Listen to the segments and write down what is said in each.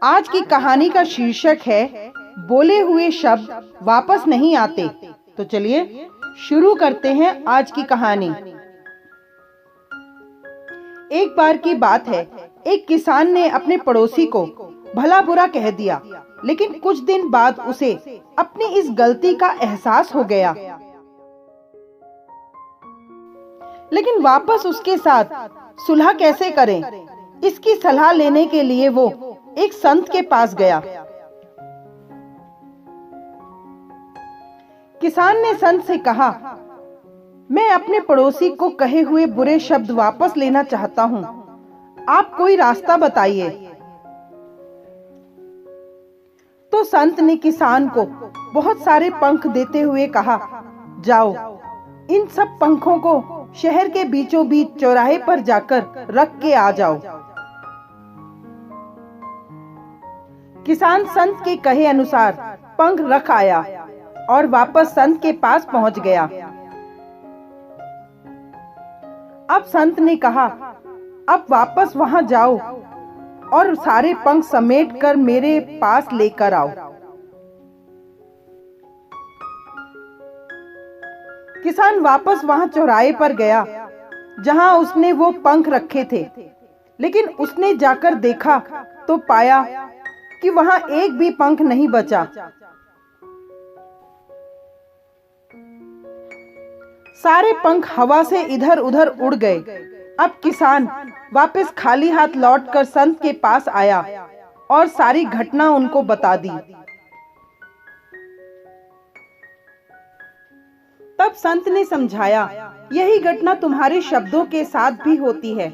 आज की कहानी का शीर्षक है बोले हुए शब्द वापस नहीं आते। तो चलिए शुरू करते हैं आज की कहानी। एक बार की बात है, एक किसान ने अपने पड़ोसी को भला बुरा कह दिया, लेकिन कुछ दिन बाद उसे अपनी इस गलती का एहसास हो गया। लेकिन वापस उसके साथ सुलह कैसे करें, इसकी सलाह लेने के लिए वो एक संत के पास गया। किसान ने संत से कहा, मैं अपने पड़ोसी को कहे हुए बुरे शब्द वापस लेना चाहता हूँ, आप कोई रास्ता बताइए। तो संत ने किसान को बहुत सारे पंख देते हुए कहा, जाओ इन सब पंखों को शहर के बीचों बीच चौराहे पर जाकर रख के आ जाओ। किसान संत के कहे अनुसार पंख रख आया और वापस संत के पास पहुंच गया। अब संत ने कहा, अब वापस वहां जाओ और सारे पंख समेट कर मेरे पास लेकर आओ। किसान वापस वहां चौराहे पर गया जहां उसने वो पंख रखे थे, लेकिन उसने जाकर देखा तो पाया कि वहां एक भी पंख नहीं बचा। सारे पंख हवा से इधर उधर उड़ गए। अब किसान वापस खाली हाथ लौटकर संत के पास आया और सारी घटना उनको बता दी। तब संत ने समझाया, यही घटना तुम्हारे शब्दों के साथ भी होती है।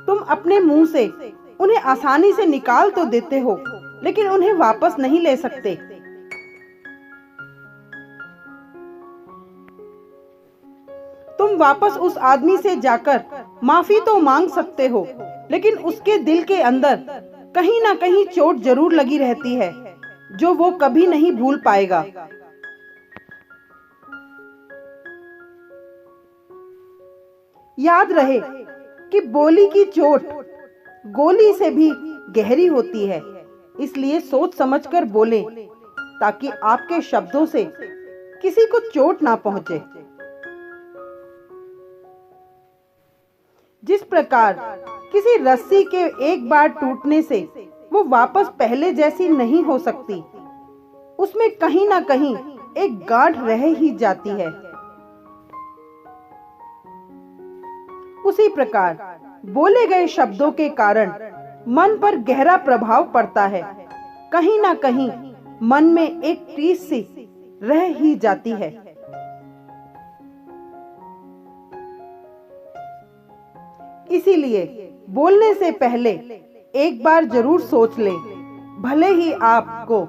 तुम अपने मुंह से उन्हें आसानी से निकाल तो देते हो, लेकिन उन्हें वापस नहीं ले सकते। तुम वापस उस आदमी से जाकर माफी तो मांग सकते हो, लेकिन उसके दिल के अंदर कहीं ना कहीं चोट जरूर लगी रहती है, जो वो कभी नहीं भूल पाएगा। याद रहे कि बोली की चोट गोली से भी गहरी होती है, इसलिए सोच समझकर बोले ताकि आपके शब्दों से किसी को चोट ना पहुंचे। जिस प्रकार किसी रस्सी के एक बार टूटने से वो वापस पहले जैसी नहीं हो सकती, उसमें कहीं ना कहीं एक गांठ रह ही जाती है। उसी प्रकार बोले गए शब्दों के कारण मन पर गहरा प्रभाव पड़ता है। कहीं ना कहीं मन में एक टीस सी रह ही जाती है। इसीलिए बोलने से पहले एक बार जरूर सोच लें। भले ही आपको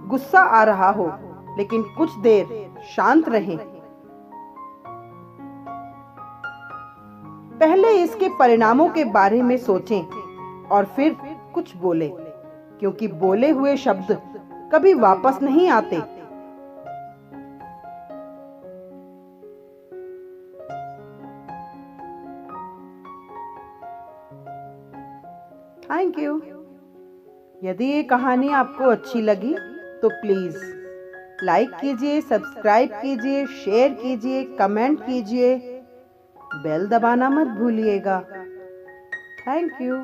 गुस्सा आ रहा हो, लेकिन कुछ देर शांत रहें। पहले इसके परिणामों के बारे में सोचें और फिर कुछ बोले, क्योंकि बोले हुए शब्द कभी वापस नहीं आते। Thank you. यदि ये कहानी आपको अच्छी लगी तो प्लीज लाइक कीजिए, सब्सक्राइब कीजिए, शेयर कीजिए, कमेंट कीजिए, बेल दबाना मत भूलिएगा। Thank you.